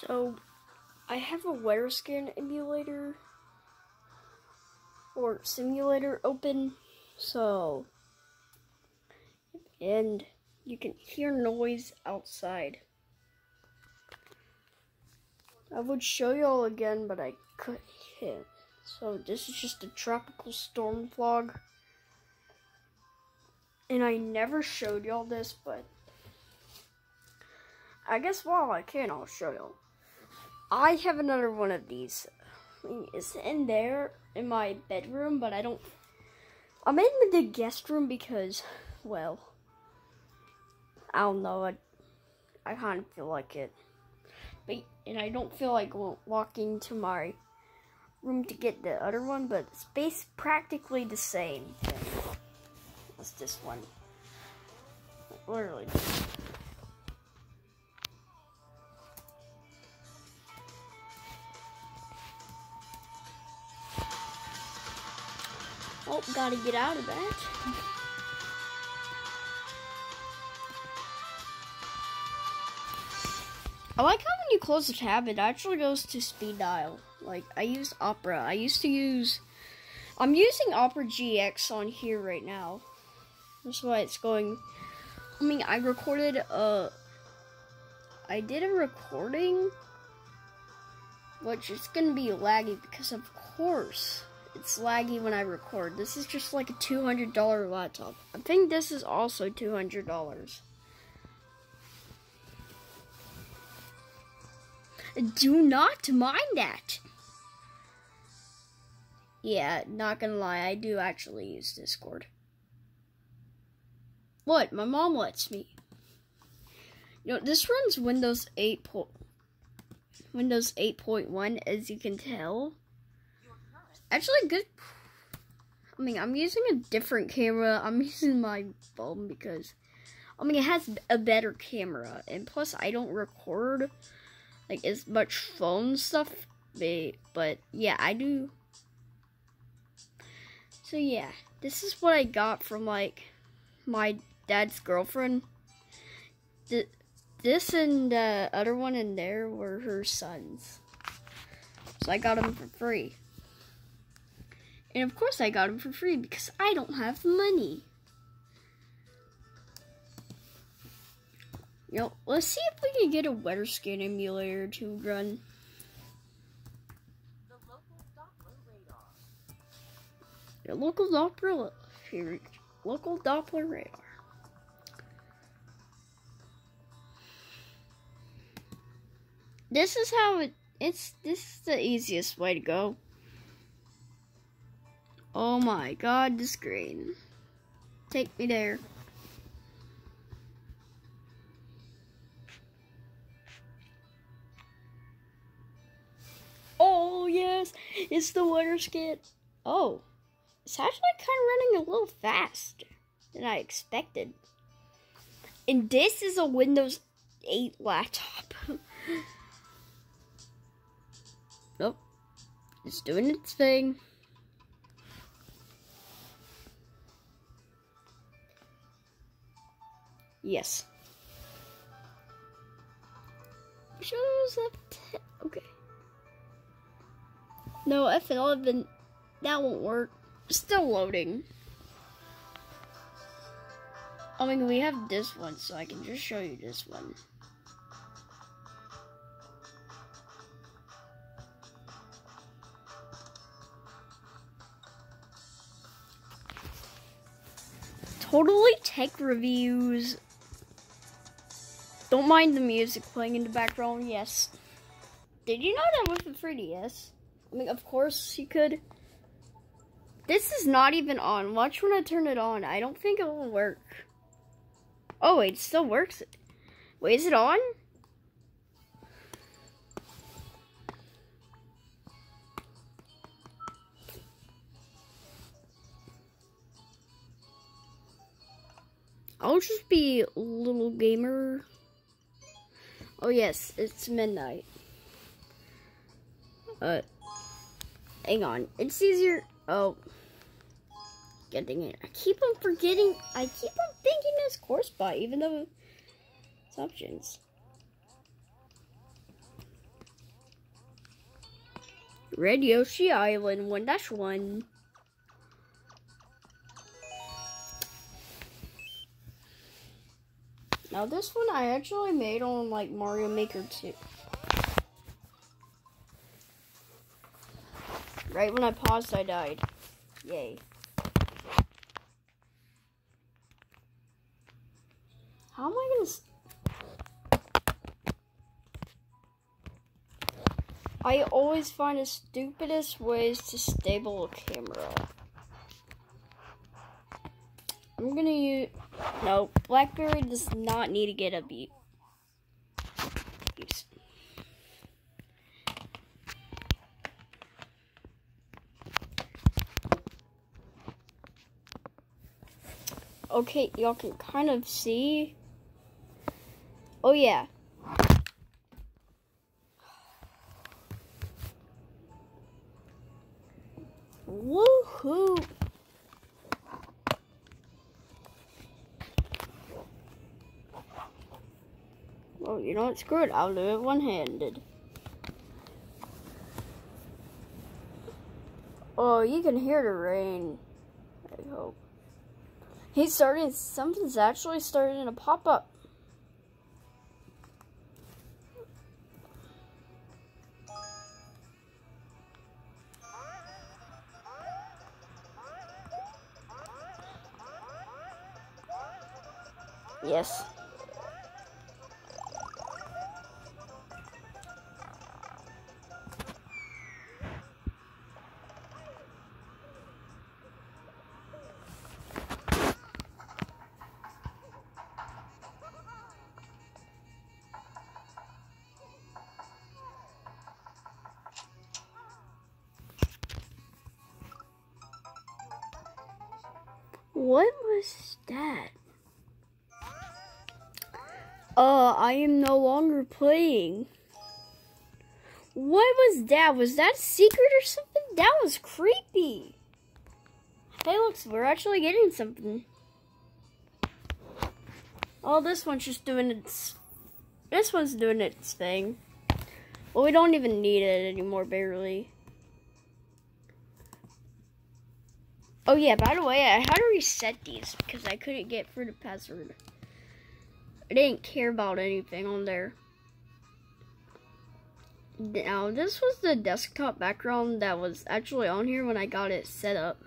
So, I have a weather scan emulator or simulator open, and you can hear noise outside. I would show y'all again, but I couldn't. So this is just a tropical storm vlog. And I never showed y'all this, but I guess while I can, I'll show y'all. I have another one of these. I mean, it's in there in my bedroom, but I'm in the guest room because, well, I don't know, I kind of feel like it. And I don't feel like walking to my room to get the other one, but it's practically the same thing as this one. Literally. Oh, gotta get out of that. I like how when you close the tab, it actually goes to speed dial. Like, I use Opera. I'm using Opera GX on here right now. That's why it's going. I mean, I did a recording, which is gonna be laggy because, of course, it's laggy when I record. This is just like a $200 laptop. I think this is also $200. Do not mind that. Yeah, not gonna lie, I do actually use Discord. What? My mom lets me. You know, this runs Windows 8.1, as you can tell. Actually, good. I mean, I'm using a different camera. I'm using my phone because, I mean, it has a better camera. And plus, I don't record, like, as much phone stuff. But, yeah, I do. So, yeah. This is what I got from, like, my dad's girlfriend. This and the other one in there were her sons. So, I got them for free. And of course I got them for free because I don't have the money. You know, let's see if we can get a weather scan emulator to run. The local Doppler radar. This is how this is the easiest way to go. Oh my god, the screen. Take me there. Oh yes, it's the weather scan. Oh, it's actually kind of running a little faster than I expected. And this is a Windows 8 laptop. Nope, it's doing its thing. Yes. Shows up. Okay. No, F11. That won't work. Still loading. I mean, we have this one, so I can just show you this one. Totally Tech Reviews. Don't mind the music playing in the background, yes. Did you know that with the 3DS? I mean, of course you could. This is not even on. Watch when I turn it on. I don't think it will work. Oh, wait, it still works. Wait, is it on? I'll just be a little gamer. Oh yes, it's midnight. Hang on. It's easier. Oh. Getting it. I keep on forgetting. I keep on thinking it's course spot, even though it's options. Red Yoshi Island 1-1. Now this one I actually made on like Mario Maker 2. Right when I paused, I died. Yay. How am I gonna... I always find the stupidest ways to stable a camera. I'm gonna use... No, Blackberry does not need to get a beat. Okay, y'all can kind of see. Oh yeah. Woohoo! Oh, you know what? Screw it. I'll do it one-handed. Oh, you can hear the rain. I hope. He's starting. Something's actually starting to pop up. Yes. What was that? I am no longer playing. What was that? Was that a secret or something? That was creepy. Hey, look, we're actually getting something. Oh, this one's just doing its... This one's doing its thing. Well, we don't even need it anymore, barely. Oh yeah, by the way, I had to reset these because I couldn't get through the password. I didn't care about anything on there. Now, this was the desktop background that was actually on here when I got it set up.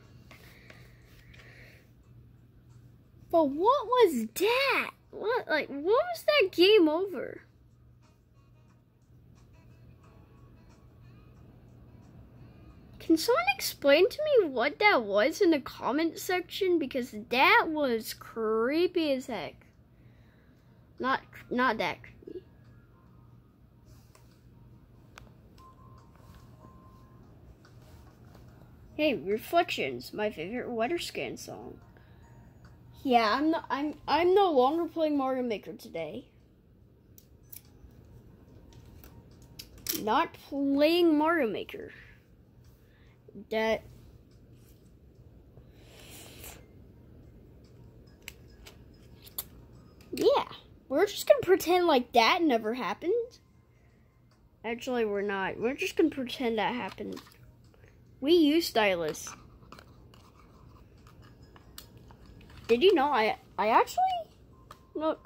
But what was that? What was that game over? Can someone explain to me what that was in the comment section? Because that was creepy as heck. Not that creepy. Hey, Reflections, my favorite weather scan song. Yeah, I'm no longer playing Mario Maker today. Not playing Mario Maker. That yeah, we're just gonna pretend like that never happened. Actually, we're not. We're just gonna pretend that happened. We use stylus. Did you know I actually no.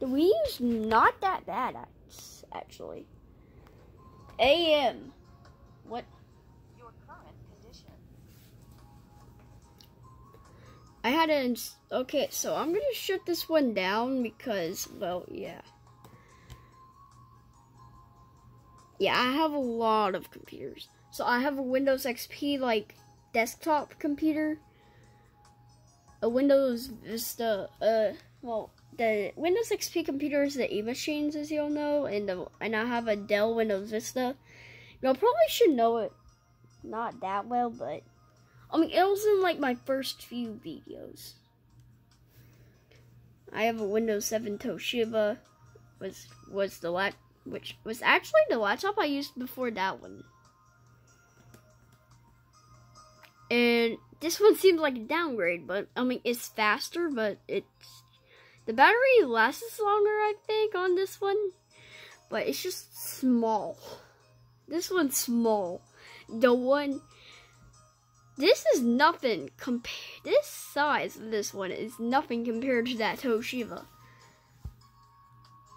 We use not that bad actually. AM. What? Your current condition. I had to. Okay, so I'm gonna shut this one down because, well, yeah. Yeah, I have a lot of computers. So I have a Windows XP like desktop computer, a Windows Vista. Well, the Windows XP computer is the E-machines, as you'll know, and I have a Dell Windows Vista. Y'all probably should know it, not that well, but I mean, it was in like my first few videos. I have a Windows 7 Toshiba, which was actually the laptop I used before that one. And this one seems like a downgrade, but I mean, it's faster, but the battery lasts longer, I think, on this one. But it's just small. This one's small. This is nothing this size of this one is nothing compared to that Toshiba.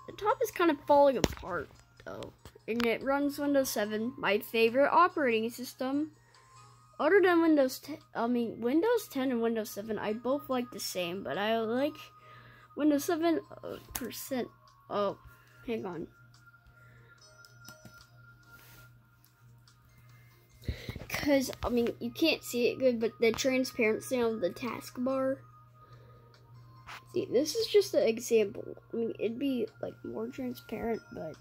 The top is kind of falling apart, though. And it runs Windows 7, my favorite operating system. Other than Windows 10, Windows 10 and Windows 7, I both like the same, but I like Windows 7 %. Oh, hang on. Because, I mean, you can't see it good, but the transparency on the taskbar. See, this is just an example. I mean, it'd be, like, more transparent, but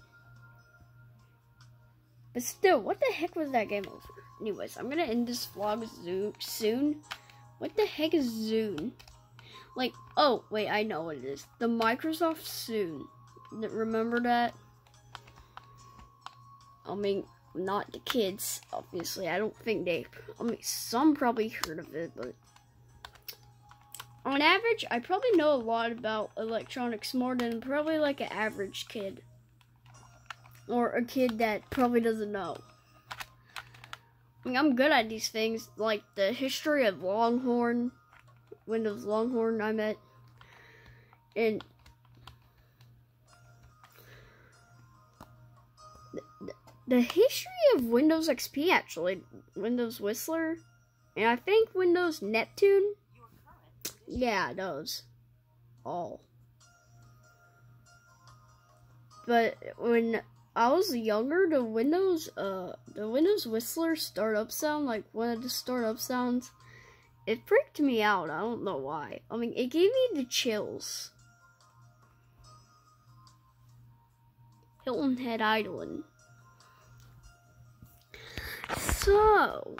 still, what the heck was that game over? Anyways, I'm gonna end this vlog soon. What the heck is Zune? Like, oh, wait, I know what it is. The Microsoft Zune. Remember that? I mean, not the kids, obviously. I don't think some probably heard of it, but on average, I probably know a lot about electronics more than probably like an average kid. Or a kid that probably doesn't know. I mean, I'm good at these things, like the history of Longhorn, Windows Longhorn, I meant, and the history of Windows XP, actually, Windows Whistler, and I think Windows Neptune. Yeah, those all. But when I was younger, the Windows Whistler startup sound, like one of the startup sounds, it freaked me out. I don't know why. I mean, it gave me the chills. Hilton Head Idling. So,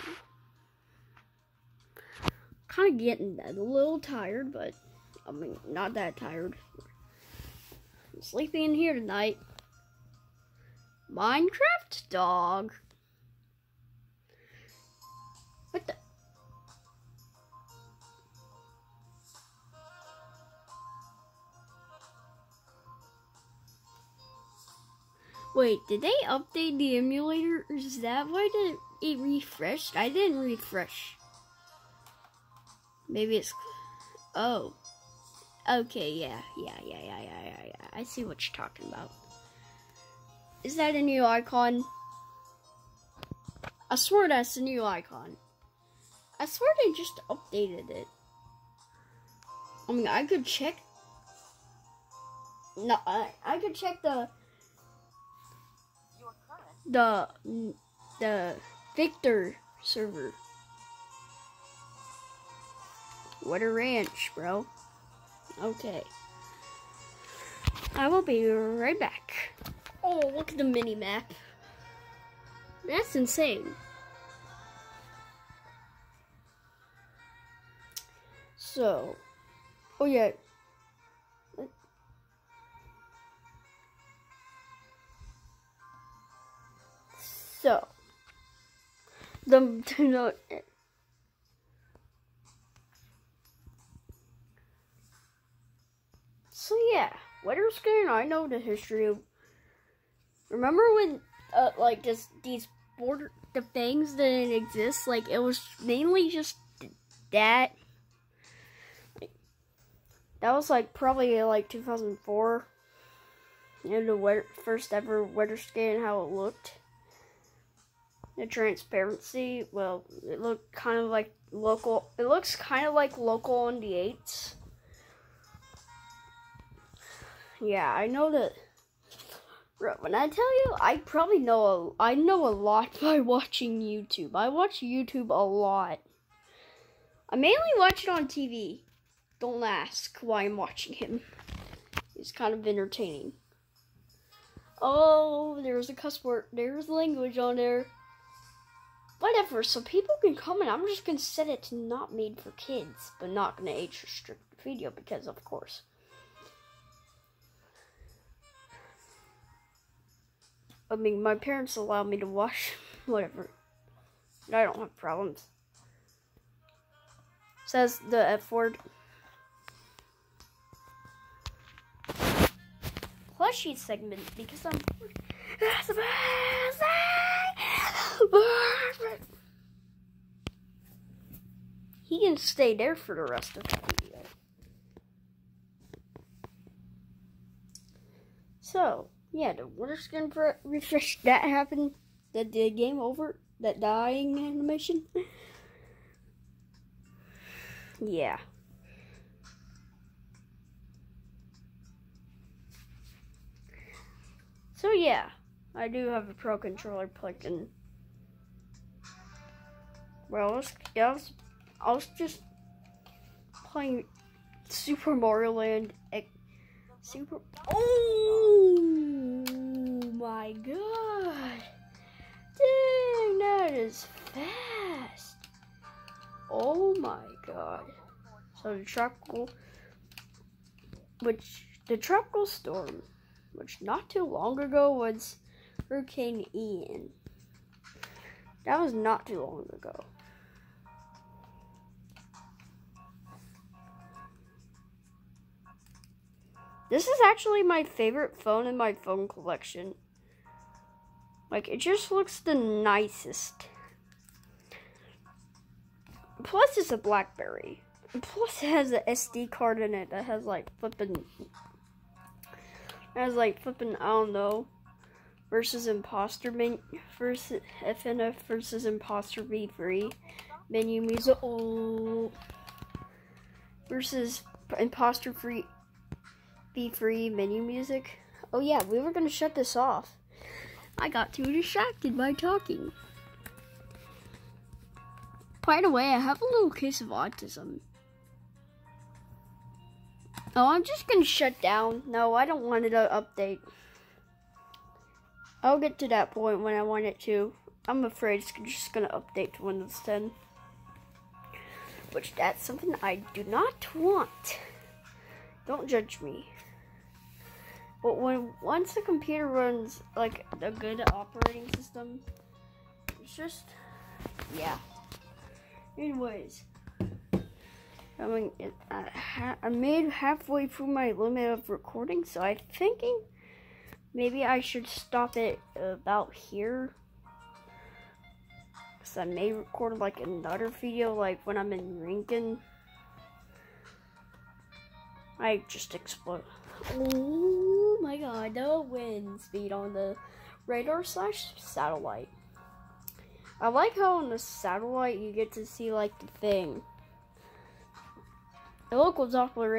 kind of getting a little tired, but I mean, not that tired. I'm sleeping in here tonight. Minecraft dog. What the? Wait, did they update the emulator? Is that why it refreshed? I didn't refresh. Maybe it's... Oh. Okay, yeah. I see what you're talking about. Is that a new icon? I swear that's a new icon. I swear they just updated it. I mean, I could check... No, I could check the Victor server. What a ranch, bro. Okay. I will be right back. Oh, look at the mini map. That's insane. So, oh yeah. So, So yeah, weather scan. I know the history of. Remember when, like, just these the things didn't exist? Like, it was mainly just that. That was like probably like 2004. And the first ever weather scan, how it looked. The transparency, well, it looked kind of like local. It looks kind of like local on the 8s. Yeah, I know that. When I tell you, I probably know I know a lot by watching YouTube. I watch YouTube a lot. I mainly watch it on TV. Don't ask why I'm watching him. It's kind of entertaining. Oh, there's a cuss word. There's language on there. Whatever, so people can comment. I'm just gonna set it to not made for kids, but not gonna age restrict the video because, of course. I mean, my parents allow me to watch whatever. I don't have problems. Says the F word. Plushie segment because I'm. That's the best thing. He can stay there for the rest of the video. So, yeah, the water skin refresh that happened. The game over. That dying animation. Yeah. So yeah, I do have a Pro Controller plugged in. Well, I was just playing Super Mario Land. Oh my god! Dang, that is fast! Oh my god! So the tropical storm, which not too long ago was Hurricane Ian. That was not too long ago. This is actually my favorite phone in my phone collection. Like, it just looks the nicest. Plus, it's a BlackBerry. And plus, it has an SD card in it that has like flipping, I don't know, versus Imposter versus FNF versus Imposter V3 menu music. Oh, versus Imposter free V3 menu music. Oh yeah, we were gonna shut this off. I got too distracted by talking. By the way, I have a little case of autism. Oh, I'm just gonna shut down. No, I don't want it to update. I'll get to that point when I want it to. I'm afraid it's just gonna update to Windows 10. Which, that's something I do not want. Don't judge me. But once the computer runs like a good operating system, it's just, yeah. Anyways, I mean, I made halfway through my limit of recording, so I'm thinking maybe I should stop it about here. Cause I may record like another video, like when I'm in Lincoln. I just explode. Oh my god, the wind speed on the radar/satellite. I like how on the satellite you get to see like the thing. The local Doppler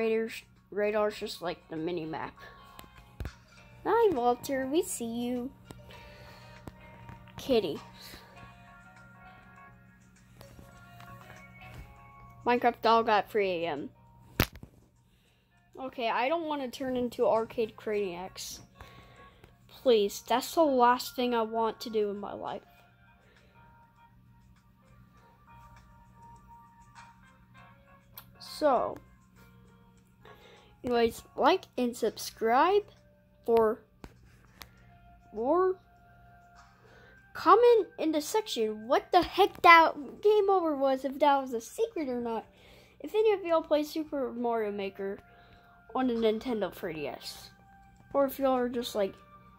radar is just like the mini map. Hi Walter, we see you. Kitty. Minecraft dog at 3 a.m. Okay, I don't want to turn into Arcade Craniacs. Please, that's the last thing I want to do in my life. So, anyways, like and subscribe for more. Comment in the section what the heck that game over was, if that was a secret or not. If any of y'all play Super Mario Maker on the Nintendo 3DS. Or if y'all are just like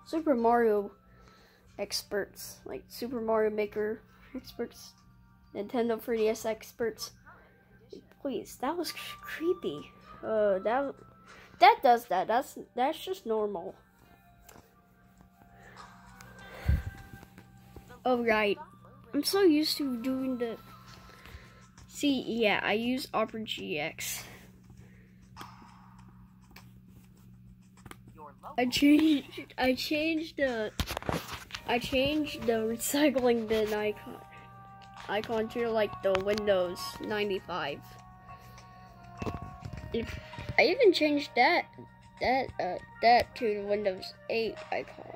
Super Mario experts, like Super Mario Maker experts, Nintendo 3DS experts. Please, that was creepy. That does that. That's just normal. Oh right, I'm so used to doing the. See, yeah, I use Opera GX. I changed the recycling bin icon to like the Windows 95. I even changed that to the Windows 8 icon.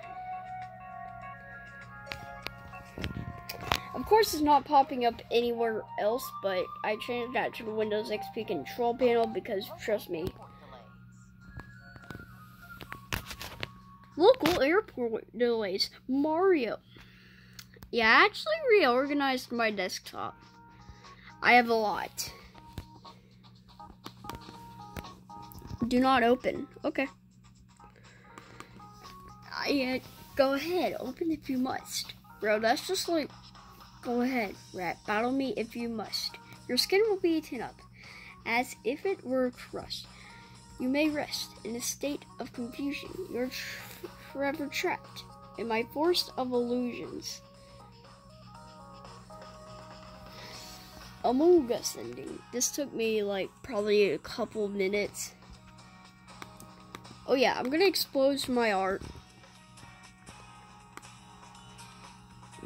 Of course, it's not popping up anywhere else, but I changed that to the Windows XP control panel because, trust me, local airport delays. Mario. Yeah, I actually reorganized my desktop. I have a lot. Do not open. Okay. Go ahead. Open if you must. Bro, that's just like, go ahead, rat. Battle me if you must. Your skin will be eaten up, as if it were crushed. You may rest in a state of confusion. You're forever trapped in my forest of illusions. Among Us ending. This took me like probably a couple minutes. Oh yeah, I'm gonna expose my art.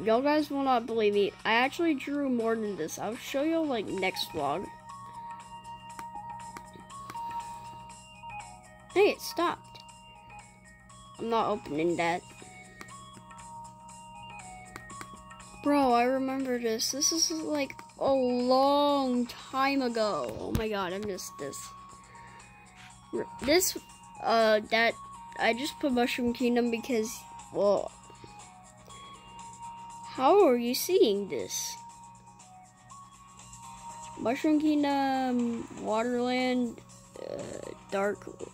Y'all guys will not believe me. I actually drew more than this. I'll show you like next vlog. Hey, it stopped. I'm not opening that. Bro, I remember this. This is like a long time ago. Oh my god, I missed this. That I just put Mushroom Kingdom because, well, how are you seeing this? Mushroom Kingdom, Waterland, Darkland?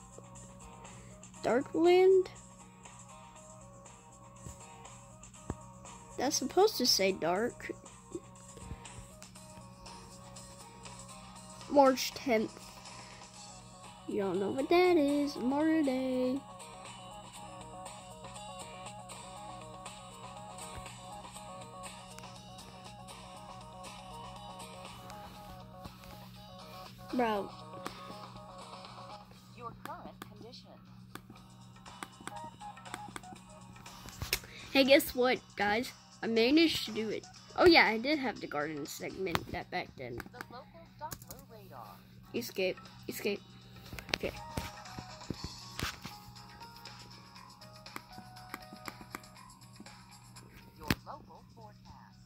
That's supposed to say dark. March 10th. You don't know what that is. Murder Day. Bro. Your current condition. Hey, guess what, guys? I managed to do it. Oh yeah, I did have the garden segment that back then. The local Doppler radar. Escape. Escape. Okay. Your local forecast.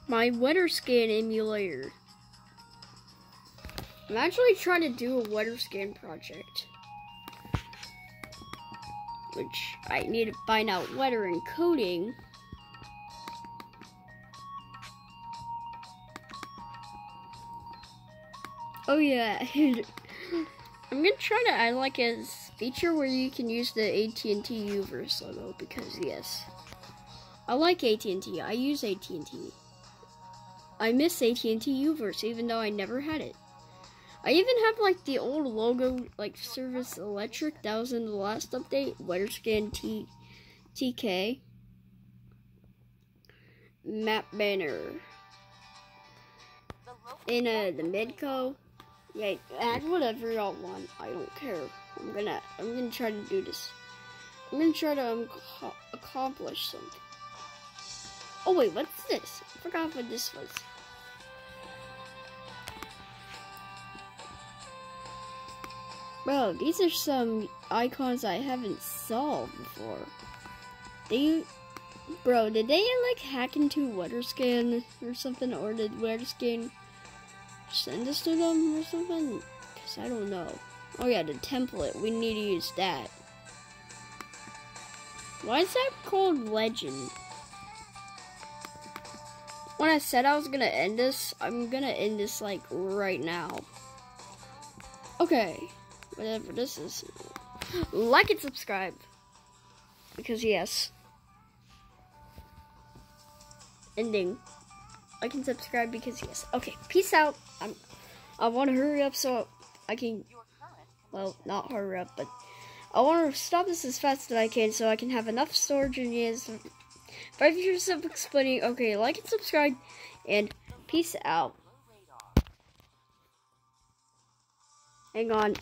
My weather scan emulator. I'm actually trying to do a weather scan project, which I need to find out weather encoding. Oh yeah, I'm gonna try to add like a feature where you can use the AT&T Uverse logo because yes, I like AT&T. I use AT&T. I miss AT&T Uverse even though I never had it. I even have like the old logo, like Service Electric that was in the last update. WeatherScan TK. Map banner. In the Midco. Yeah, add whatever y'all want. I don't care. I'm gonna try to do this. I'm gonna try to accomplish something. Oh wait, what's this? I forgot what this was. Bro, these are some icons I haven't solved before. Bro, did they like hack into WeatherScan or something, or did WeatherScan send this to them or something? Cause I don't know. Oh yeah, the template. We need to use that. Why is that called Legend? When I said I was gonna end this, I'm gonna end this like right now. Okay. Whatever this is. Like and subscribe. Because yes. Ending. Like and subscribe because yes. Okay, peace out. I want to hurry up so I can, well, not hurry up, but I want to stop this as fast as I can so I can have enough storage and yes. 5 years of explaining. Okay, like and subscribe and peace out. Hang on.